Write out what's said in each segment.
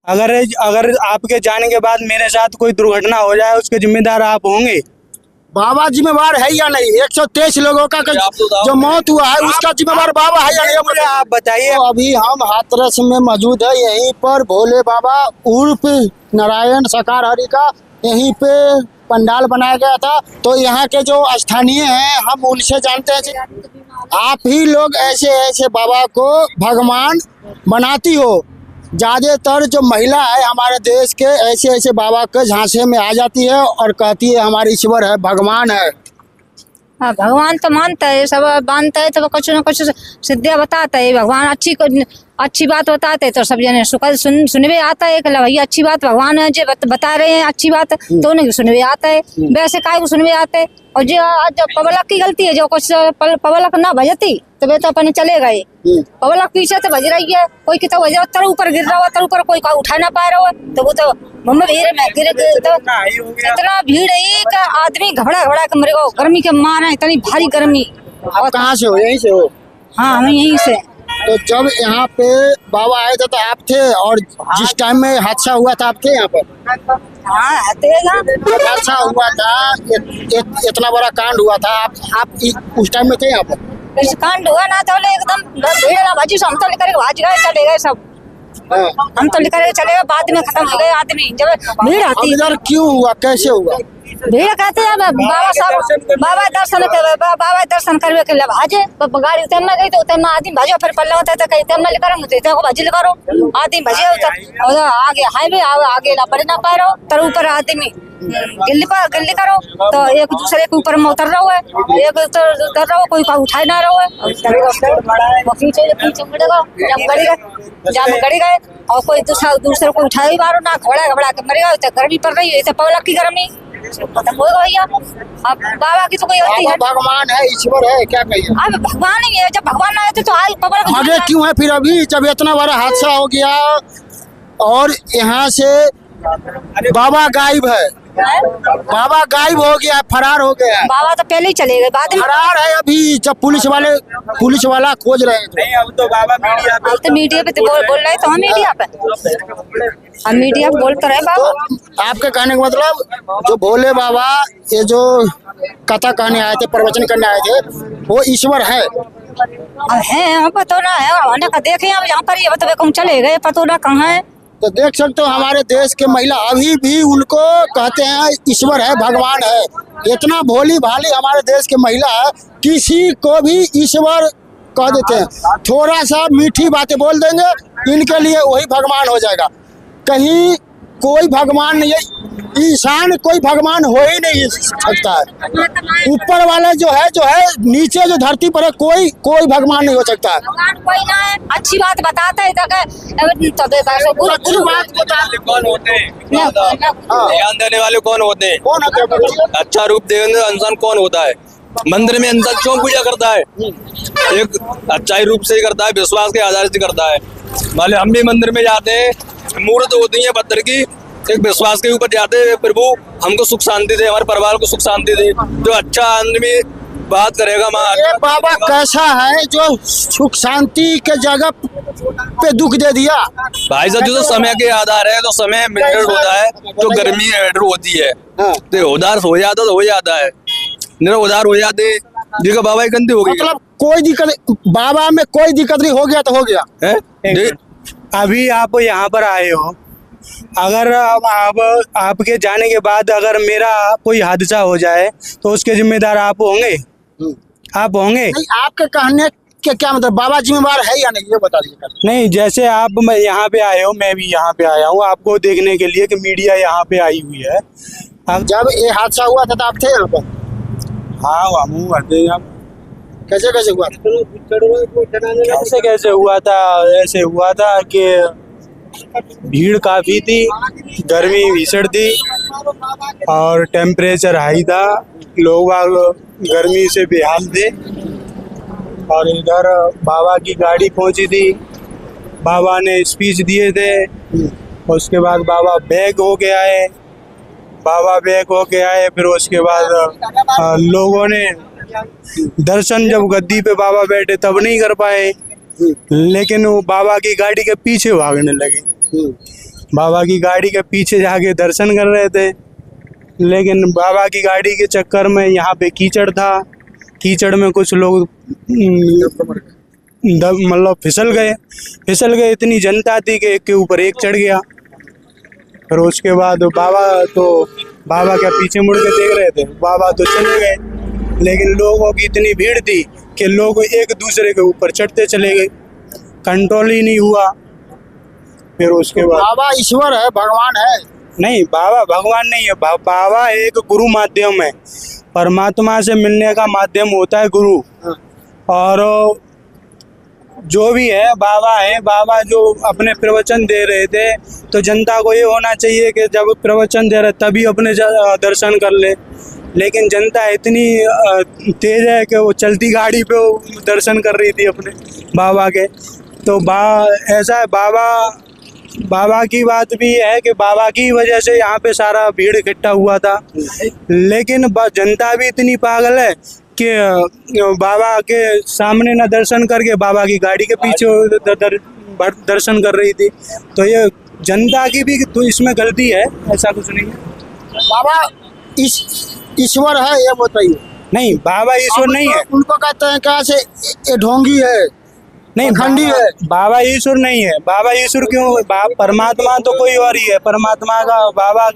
अगर अगर आपके जाने के बाद मेरे साथ कोई दुर्घटना हो जाए उसके जिम्मेदार आप होंगे? बाबा जिम्मेवार है या नहीं? 123 लोगों का जो मौत हुआ है उसका जिम्मेवार बाबा है या नहीं? मुझे आप बताइए। तो अभी हम हाथरस में मौजूद है, यहीं पर भोले बाबा उर्फ नारायण सकार हरि का यहीं पे पंडाल बनाया गया था। तो यहाँ के जो स्थानीय हैं हम उनसे जानते हैं, आप ही लोग ऐसे ऐसे बाबा को भगवान बनाती हो। ज्यादातर जो महिला है हमारे देश के ऐसे ऐसे बाबा के झांसे में आ जाती है और कहती है हमारे ईश्वर है, भगवान है। हाँ, भगवान तो मानता है, सब मानता है, तो कुछ न कुछ सिद्धियाँ बताता है भगवान। अच्छी बात बताते तो सब जने सुनवे आता है कि भैया अच्छी बात भगवान है जो बता रहे हैं अच्छी बात, तो उन्हें सुनवे आता है। वैसे काय को सुनवे आते है? और जो पब्लिक की गलती है, जो कुछ पब्लिक ना भजती तो वे तो अपने चले गए। पब्लिक पीछे तो भज रही है, कोई की तो भज रहा, तर ऊपर गिर रहा हुआ, तर ऊपर कोई उठा ना पा रहा है, तो वो तो भीड़ में गिर तो इतना भीड़ है कि आदमी घबरा घबरा के मरेगा। गर्मी के मारे इतनी भारी गर्मी। आप कहाँ से हो? यहीं से हो? हाँ, हम यहीं से। तो जब यहाँ पे बाबा आए थे तो आप थे, और जिस टाइम में हादसा हुआ था आप थे यहाँ पर? हाँ, जब हादसा हुआ था, इतना बड़ा कांड हुआ था, आप उस टाइम में थे यहाँ पर? कांड हुआ ना तो एकदम भीड़ ना भजी, हम तो लेकर भाज गए, चले गए सब। हम तो लेकर चले गए, बाद में खत्म हो गए आदमी। जब भीड़ आती है क्यों हुआ, कैसे हुआ? भीड़ कहते हैं बाबा साहब बाबा दर्शन करवे के लिए भाजे। गाड़ी उतरना गई तो उतरना आदमी भाजो, फिर पल्ला होता है उतरना लेकर भजिल करो आदमी भजे उतर आगे हाईवे आगे ना पड़े ना पा रहा, तर ऊपर आदमी गिल्ली करो तो एक दूसरे के ऊपर में उतर रहा है, एक उतर रहा हो, कोई का उठाई ना रहा है, जब गड़ी गए और कोई दूसरे को उठाई मारो ना, घबरा घबरा के मरेगा। तो गर्मी पड़ रही है, तो पब्लिक की गर्मी खत्म होगा भैया। अब बाबा की तो कोई होती है, भगवान है, ईश्वर है, क्या कहिए? अब भगवान ही है, जब भगवान आए थे तो आज पब्लिक आगे क्यों है फिर? अभी जब इतना बड़ा हादसा हो गया और यहाँ से बाबा गायब है, बाबा गायब हो गया, फरार हो गया। बाबा तो पहले ही चले गए, बाद में फरार है अभी। जब पुलिस वाला खोज रहे हैं। नहीं, अब तो बाबा मीडिया पे तो बोल रहे तो हम मीडिया पे बोलते रहे बाबा। तो आपके कहने का मतलब जो भोले बाबा ये जो कथा कहने आए थे, प्रवचन करने आए थे, वो ईश्वर है? अब है, हम पता ना है, हमने का देखे अब यहाँ पर, ये बताओ चले गए, पता ना कहाँ है। तो देख सकते हो हमारे देश के महिला अभी भी उनको कहते हैं ईश्वर है, भगवान है। इतना भोली भाली हमारे देश के महिला है, किसी को भी ईश्वर कह देते हैं। थोड़ा सा मीठी बातें बोल देंगे, इनके लिए वही भगवान हो जाएगा। कहीं कोई भगवान नहीं है, इंसान कोई भगवान हो ही नहीं सकता है। ऊपर वाला जो है नीचे जो धरती पर है, कोई भगवान नहीं हो सकता है। भगवान कोई ना है, अच्छी बात बताता है कौन होते हैं, ध्यान देने वाले कौन होते हैं? कौन होते हैं? अच्छा रूप देने वाला इंसान कौन होता है? मंदिर में इंसान क्यों पूजा करता है? एक अच्छाई रूप से ही करता है, विश्वास के आधार से करता है। भले हम भी मंदिर में जाते हैं, मूर्त होती है पत्थर की, एक विश्वास के ऊपर जाते हैं, प्रभु हमको सुख शांति दे, हमारे परिवार को सुख शांति दे। जो अच्छा आदमी बात करेगा ये बाबा कैसा है जो सुख शांति के जगह पे दुख दे दिया? भाई साहब, जो समय के आधार है, तो समय मिनट होता है, जो गर्मी होती है, तो उदार हो जाता है, उदार हो जाते जी का बाबा ही गंदी हो गई। मतलब कोई दिक्कत, बाबा में कोई दिक्कत नहीं, हो गया तो हो गया है। अभी आप यहाँ पर आए हो, अगर आपके जाने के बाद अगर मेरा कोई हादसा हो जाए तो उसके जिम्मेदार आप होंगे? आप होंगे? नहीं, आपके कहने के क्या मतलब, बाबा जिम्मेवार है या नहीं, ये बता दीजिए। नहीं, जैसे आप यहाँ पे आए हो, मैं भी यहाँ पे आया हूँ आपको देखने के लिए कि मीडिया यहाँ पे आई हुई है। जब ये हादसा हुआ था तो आप थे यहाँ पर? हाँ, हम कैसे हुआ? कैसे हुआ था? ऐसे हुआ था कि भीड़ काफी थी, गर्मी भीषण थी और टेम्परेचर हाई था, लोग गर्मी से बेहाल थे। और इधर बाबा की गाड़ी पहुंची थी, बाबा ने स्पीच दिए थे, उसके बाद बाबा बैग हो के आए, फिर उसके बाद लोगों ने दर्शन जब गद्दी पे बाबा बैठे तब नहीं कर पाए, लेकिन वो बाबा की गाड़ी के पीछे भागने लगे। बाबा की गाड़ी के पीछे जाके दर्शन कर रहे थे, लेकिन बाबा की गाड़ी के चक्कर में यहाँ पे कीचड़ था। कीचड़ में कुछ लोग मतलब फिसल गए। इतनी जनता थी कि एक के ऊपर एक चढ़ गया। फिर उसके बाद बाबा क्या पीछे मुड़ के देख रहे थे, बाबा तो चले गए, लेकिन लोगों की इतनी भीड़ थी कि लोग एक दूसरे के ऊपर चढ़ते चले गए, कंट्रोल ही नहीं हुआ। फिर उसके बाद बाबा ईश्वर है, भगवान है? नहीं, बाबा भगवान नहीं है। बाबा एक गुरु माध्यम है, परमात्मा से मिलने का माध्यम होता है गुरु। और जो भी है बाबा जो अपने प्रवचन दे रहे थे, तो जनता को ये होना चाहिए कि जब प्रवचन दे रहे तभी अपने दर्शन कर ले, लेकिन जनता इतनी तेज है कि वो चलती गाड़ी पे वो दर्शन कर रही थी अपने बाबा के। तो ऐसा है, बाबा की बात भी है कि बाबा की वजह से यहाँ पे सारा भीड़ इकट्ठा हुआ था, लेकिन जनता भी इतनी पागल है कि बाबा के सामने ना दर्शन करके बाबा की गाड़ी के पीछे दर्शन कर रही थी। तो ये जनता की भी तो इसमें गलती है, ऐसा कुछ नहीं है। बाबा ईश्वर है ये बताइए? नहीं, बाबा ईश्वर नहीं है। उनको कहते हैं कहाँ से ये ढोंगी है, नहीं खंडी है। बाबा ईश्वर नहीं है। बाबा ईश्वर क्यों? परमात्मा तो कोई और ही है। परमात्मा का बाबा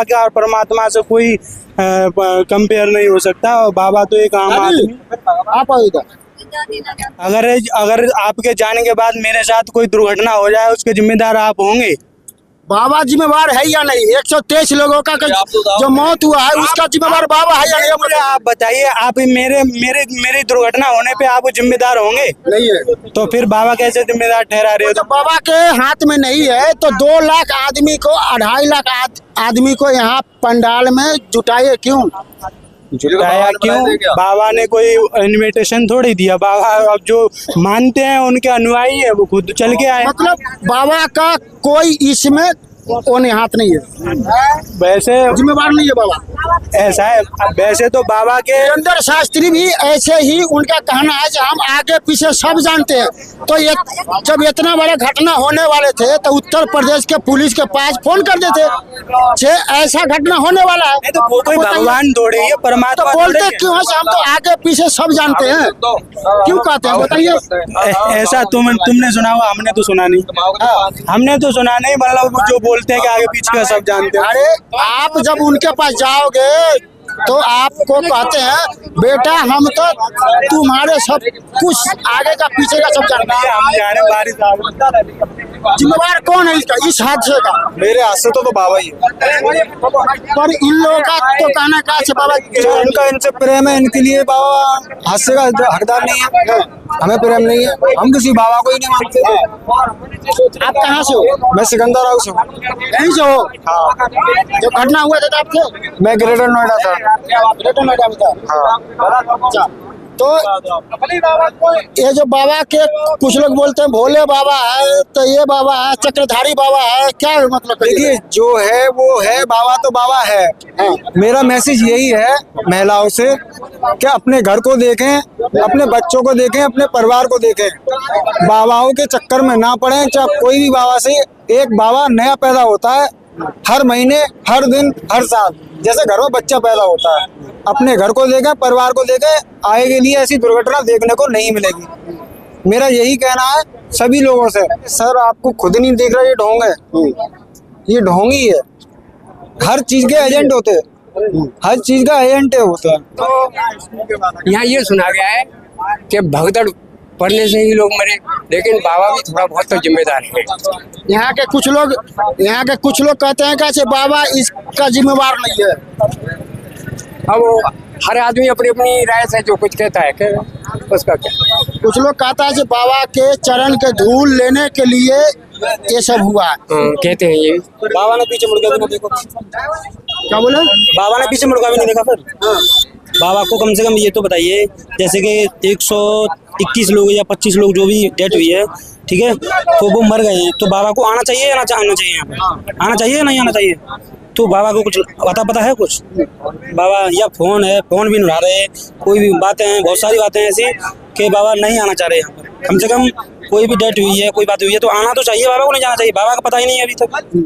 का और परमात्मा से कोई कंपेयर नहीं हो सकता। और बाबा तो एक आम आदमी। आप अगर आपके जाने के बाद मेरे साथ कोई दुर्घटना हो जाए, उसके जिम्मेदार आप होंगे? बाबा जिम्मेवार है या नहीं? 123 लोगों का जो मौत हुआ है उसका जिम्मेवार बाबा है या नहीं? मुझे आप बताइए, आप मेरी दुर्घटना होने पे आप जिम्मेदार होंगे? नहीं है। तो फिर बाबा कैसे जिम्मेदार ठहरा रहे हो? तो बाबा के हाथ में नहीं है तो 2 लाख आदमी को, 2.5 लाख आदमी को यहाँ पंडाल में जुटाए क्यों? जुटाया क्यों? बाबा ने कोई इनविटेशन थोड़ी दिया। बाबा अब जो मानते हैं उनके अनुयायी है, वो खुद चल के आए। मतलब बाबा का कोई इसमें हाथ नहीं है, वैसे जिम्मेवार नहीं है बाबा। ऐसा है, वैसे तो बाबा के वीरेंद्र शास्त्री भी ऐसे ही, उनका कहना है कि हम आगे पीछे सब जानते हैं। तो जब इतना बड़ा घटना होने वाले थे तो उत्तर प्रदेश के पुलिस के पास फोन कर देते, ऐसा घटना होने वाला है। तो कोई भगवान थोड़े ही है, परमात्मा। तो बोलते क्यों है? हम तो आगे पीछे सब जानते हैं, क्यों कहते हैं बताइए? ऐसा तुमने सुना हुआ, हमने तो सुना नहीं। हमने तो सुना नहीं, मतलब जो बोलते हैं कि आगे पीछे का सब जानते हैं। अरे आप जब उनके पास जाओगे तो आपको कहते हैं बेटा हम तो तुम्हारे सब कुछ आगे का पीछे का सब जानते हैं। हम जा रहे बारिश। जिम्मेवार कौन है इस हादसे का? मेरे हाथ से तो बाबा ही है। पर इन लोगों का तो कहना कहा से बाबा उनका इनसे प्रेम है, इनके लिए बाबा हादसे का हकदार नहीं है। हमें प्रेम नहीं है, हम किसी बाबा को ही नहीं मानते। आप कहाँ से हो? मैं सिकंदर हाउस हूँ। यहीं से हो? हाँ। जो घटना हुआ था आप थे? मैं ग्रेटर नोएडा था। ग्रेटर नोएडा में था? हाँ। तो ये जो बाबा के कुछ लोग बोलते हैं भोले बाबा है, तो ये बाबा है चक्रधारी बाबा है, क्या मतलब? देखिए, जो है वो है, बाबा तो बाबा है। मेरा मैसेज यही है महिलाओं से कि अपने घर को देखें, अपने बच्चों को देखें, अपने परिवार को देखें। बाबाओं के चक्कर में ना पड़े। चाहे कोई भी बाबा से, एक बाबा नया पैदा होता है हर महीने, हर दिन, हर साल। जैसे घर में बच्चा पैदा होता है, अपने घर को देखें, परिवार को देखें। आगे के लिए ऐसी दुर्घटना देखने को नहीं मिलेगी। मेरा यही कहना है सभी लोगों से। सर आपको खुद नहीं दिख रहा, ये ढोंग है, ये ढोंगी है। हर चीज के एजेंट होते हैं, हर चीज का एजेंट होता है। तो यहाँ ये सुना गया है कि भगदड़ पढ़ने से ही लोग मरे, लेकिन बाबा भी थोड़ा बहुत तो जिम्मेदार है। यहाँ के कुछ लोग कहते हैं कैसे बाबा इसका जिम्मेवार नहीं है। अब हर आदमी अपनी अपनी राय से जो कुछ कहता है, उसका क्या? कुछ लोग कहता है कि बाबा के चरण के धूल लेने के लिए ये सब हुआ है। कहते हैं ये। बाबा ने पीछे मुड़ के भी नहीं देखा। क्या बोले? बाबा ने पीछे मुड़ के भी नहीं देखा। फिर बाबा को कम से कम ये तो बताइए, जैसे कि 121 लोग या 25 लोग जो भी डेथ हुई है, ठीक है, तो वो मर गए हैं, तो बाबा को आना चाहिए या ना आना चाहिए? यहाँ पे आना चाहिए या नहीं आना चाहिए? तो बाबा को कुछ पता है कुछ? बाबा या फोन है, फोन भी नहीं उठा रहे, कोई भी बातें हैं, बहुत सारी बातें हैं ऐसी कि बाबा नहीं आना चाह रहे यहाँ पर। कम से कम कोई भी डेट हुई है, कोई बात हुई है तो आना तो चाहिए, बाबा को नहीं जाना चाहिए, बाबा का पता ही नहीं है अभी तक।